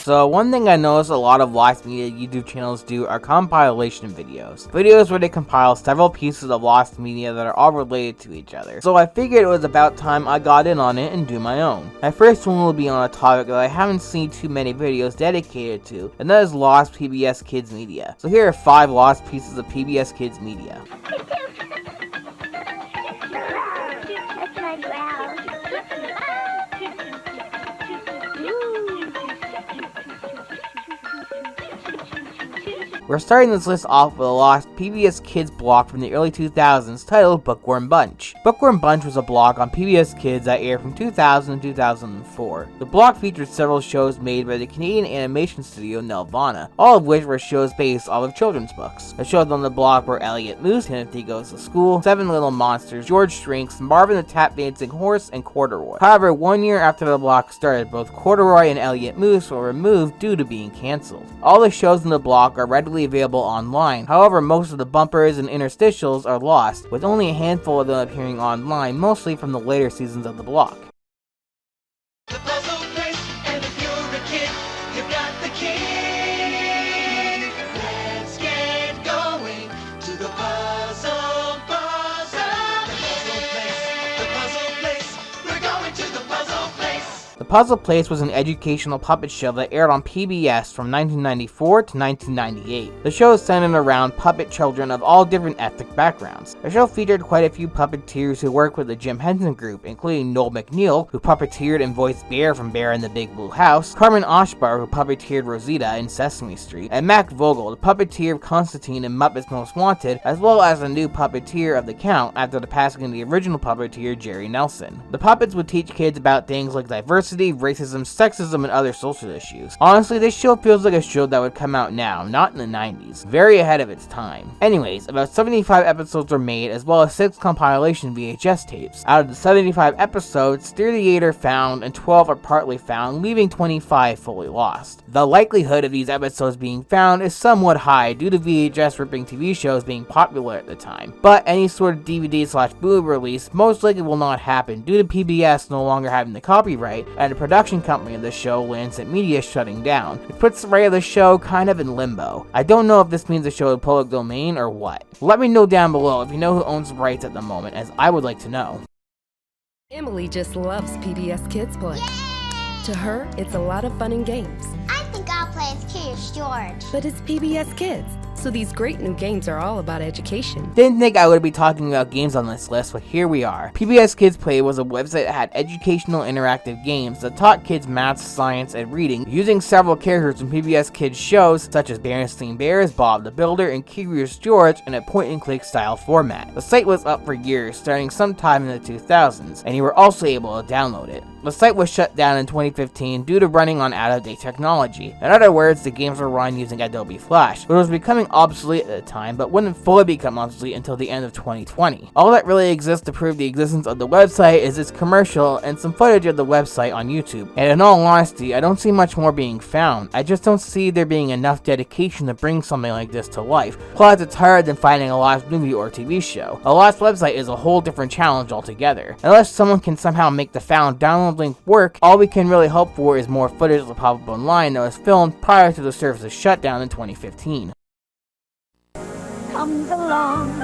So one thing I noticed a lot of Lost Media YouTube channels do are compilation videos. Videos where they compile several pieces of Lost Media that are all related to each other. So I figured it was about time I got in on it and do my own. My first one will be on a topic that I haven't seen too many videos dedicated to, and that is Lost PBS Kids Media. So here are 5 lost pieces of PBS Kids Media. We're starting this list off with a lost PBS Kids blog from the early 2000s titled Bookworm Bunch. Bookworm Bunch was a blog on PBS Kids that aired from 2000 to 2004. The blog featured several shows made by the Canadian animation studio Nelvana, all of which were shows based off of children's books. The shows on the blog were Elliot Moose, Timothy Goes to School, Seven Little Monsters, George Shrinks, Marvin the Tap Dancing Horse, and Corduroy. However, 1 year after the blog started, both Corduroy and Elliot Moose were removed due to being cancelled. All the shows in the blog are readily available online. However, most of the bumpers and interstitials are lost, with only a handful of them appearing online, mostly from the later seasons of the blog. The puzzle place, and if you're a kid, you've got the key. Let's get going to the puzzle place. We're going to the puzzle place. The Puzzle Place was an educational puppet show that aired on PBS from 1994 to 1998. The show centered around puppet children of all different ethnic backgrounds. The show featured quite a few puppeteers who worked with the Jim Henson Group, including Noel McNeil, who puppeteered and voiced Bear from Bear in the Big Blue House, Carmen Oshbar, who puppeteered Rosita in Sesame Street, and Mac Vogel, the puppeteer of Constantine in Muppets Most Wanted, as well as a new puppeteer of the Count after the passing of the original puppeteer Jerry Nelson. The puppets would teach kids about things like diversity, racism, sexism, and other social issues. Honestly, this show feels like a show that would come out now, not in the 90s. Very ahead of its time. Anyways, about 75 episodes were made, as well as 6 compilation VHS tapes. Out of the 75 episodes, 38 are found and 12 are partly found, leaving 25 fully lost. The likelihood of these episodes being found is somewhat high due to VHS ripping TV shows being popular at the time, but any sort of DVD/Blu-ray release most likely will not happen due to PBS no longer having the copyright and the production company of the show, Lancet Media, shutting down. It puts the right of the show kind of in limbo. I don't know if this means the show is public domain or what. Let me know down below if you know who owns the rights at the moment, as I would like to know. Emily just loves PBS Kids Play. Yay! To her, it's a lot of fun and games. I think I'll play as Curious George. But it's PBS Kids, so these great new games are all about education. Didn't think I would be talking about games on this list, but here we are. PBS Kids Play was a website that had educational interactive games that taught kids math, science, and reading using several characters from PBS Kids shows such as Berenstain Bears, Bob the Builder, and Curious George in a point-and-click style format. The site was up for years, starting sometime in the 2000s, and you were also able to download it. The site was shut down in 2015 due to running on out-of-date technology. In other words, the games were run using Adobe Flash, which was becoming obsolete at the time, but wouldn't fully become obsolete until the end of 2020. All that really exists to prove the existence of the website is its commercial and some footage of the website on YouTube. And in all honesty, I don't see much more being found. I just don't see there being enough dedication to bring something like this to life. Plus, it's harder than finding a lost movie or TV show. A lost website is a whole different challenge altogether. Unless someone can somehow make the found download link work, all we can really hope for is more footage to pop up online that was filmed prior to the service's shutdown in 2015. Comes along,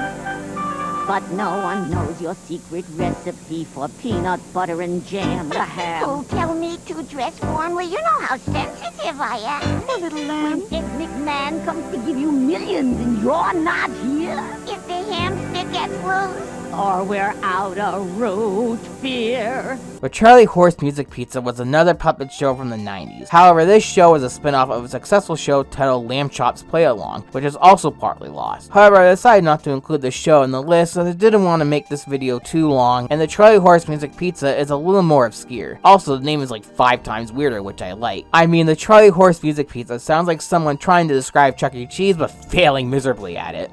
but no one knows your secret recipe for peanut butter and jam to have. Oh, tell me to dress warmly. You know how sensitive I am. The little lamb. When ethnic man comes to give you millions and you're not here, If the hamster gets loose. or we're out of root beer. But Charlie Horse Music Pizza was another puppet show from the 90s. However, this show was a spin-off of a successful show titled Lamb Chop's Play Along, which is also partly lost. However, I decided not to include the show in the list as I didn't want to make this video too long, and the Charlie Horse Music Pizza is a little more obscure. Also, the name is like 5 times weirder, which I like. I mean, the Charlie Horse Music Pizza sounds like someone trying to describe Chuck E. Cheese but failing miserably at it.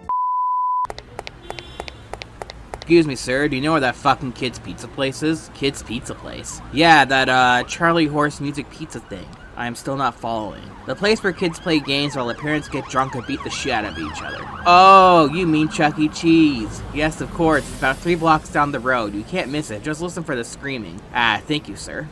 Excuse me, sir, do you know where that fucking Kids Pizza place is? Kids Pizza Place. Yeah, that, Charlie Horse Music Pizza thing. I am still not following. The place where kids play games while their parents get drunk and beat the shit out of each other. Oh, you mean Chuck E. Cheese. Yes, of course, it's about 3 blocks down the road. You can't miss it, just listen for the screaming. Ah, thank you, sir.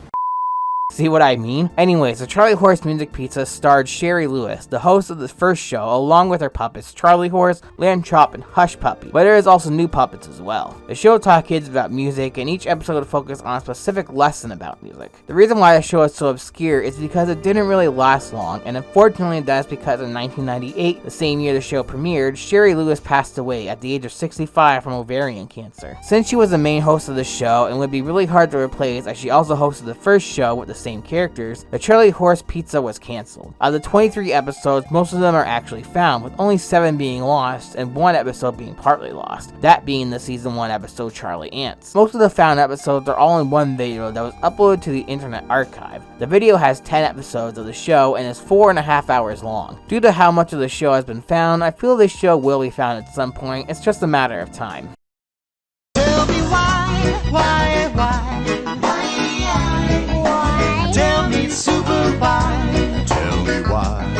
See what I mean? Anyways, the Charlie Horse Music Pizza starred Sherry Lewis, the host of the first show, along with her puppets Charlie Horse, Lamb Chop, and Hush Puppy, but there is also new puppets as well. The show taught kids about music, and each episode would focus on a specific lesson about music. The reason why the show is so obscure is because it didn't really last long, and unfortunately that's because in 1998, the same year the show premiered, Sherry Lewis passed away at the age of 65 from ovarian cancer. Since she was the main host of the show and would be really hard to replace as she also hosted the first show with the same characters, the Charlie Horse Pizza was cancelled. Out of the 23 episodes, most of them are actually found, with only 7 being lost and 1 episode being partly lost, that being the season 1 episode Charlie Ants. Most of the found episodes are all in one video that was uploaded to the Internet Archive. The video has 10 episodes of the show and is 4.5 hours long. Due to how much of the show has been found, I feel this show will be found at some point, it's just a matter of time. Tell me why? Tell me super why? Tell me why?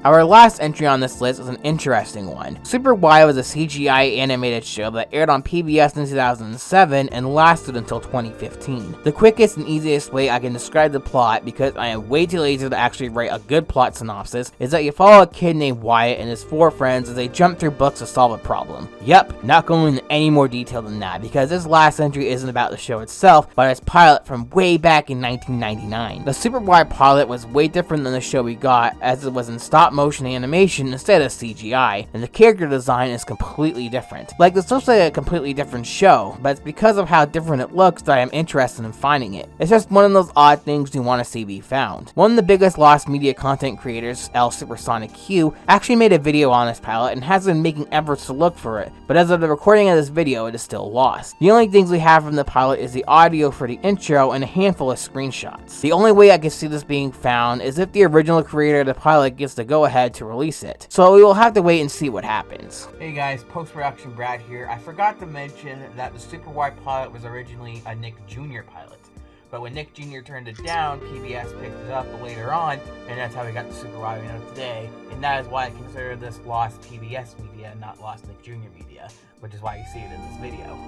Our last entry on this list is an interesting one. Super Why was a CGI animated show that aired on PBS in 2007 and lasted until 2015. The quickest and easiest way I can describe the plot, because I am way too lazy to actually write a good plot synopsis, is that you follow a kid named Wyatt and his 4 friends as they jump through books to solve a problem. Yup, not going into any more detail than that, because this last entry isn't about the show itself, but its pilot from way back in 1999. The Super Why pilot was way different than the show we got, as it was in stop motion animation instead of CGI, and the character design is completely different. Like, this looks like a completely different show, but it's because of how different it looks that I am interested in finding it. It's just one of those odd things you want to see be found. One of the biggest Lost media content creators, L Supersonic Q, actually made a video on this pilot and has been making efforts to look for it, but as of the recording of this video, it is still lost. The only things we have from the pilot is the audio for the intro and a handful of screenshots. The only way I can see this being found is if the original creator of the pilot gets the go-ahead to release it, so we will have to wait and see what happens. Hey guys, post-production Brad here. I forgot to mention that the Super Wide pilot was originally a Nick Jr. pilot, but when Nick Jr. turned it down, PBS picked it up later on, and that's how we got the Super Wide we know today, and that is why I consider this Lost PBS Media and not Lost Nick Jr. Media, which is why you see it in this video.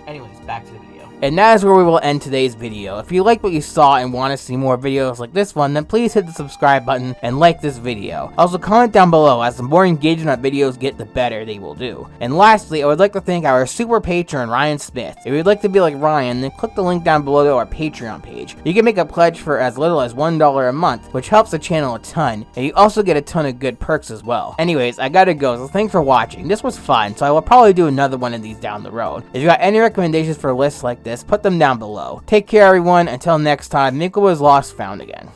Anyways, back to the video. And that is where we will end today's video. If you like what you saw and want to see more videos like this one, then please hit the subscribe button and like this video. Also, comment down below, as the more engagement our videos get, the better they will do. And lastly, I would like to thank our super patron, Ryan Smith. If you'd like to be like Ryan, then click the link down below to our Patreon page. You can make a pledge for as little as $1 a month, which helps the channel a ton, and you also get a ton of good perks as well. Anyways, I gotta go, so thanks for watching. This was fun, so I will probably do another one of these down the road. If you got any recommendations for lists like this, put them down below. Take care everyone, until next time, Nico was lost, found again.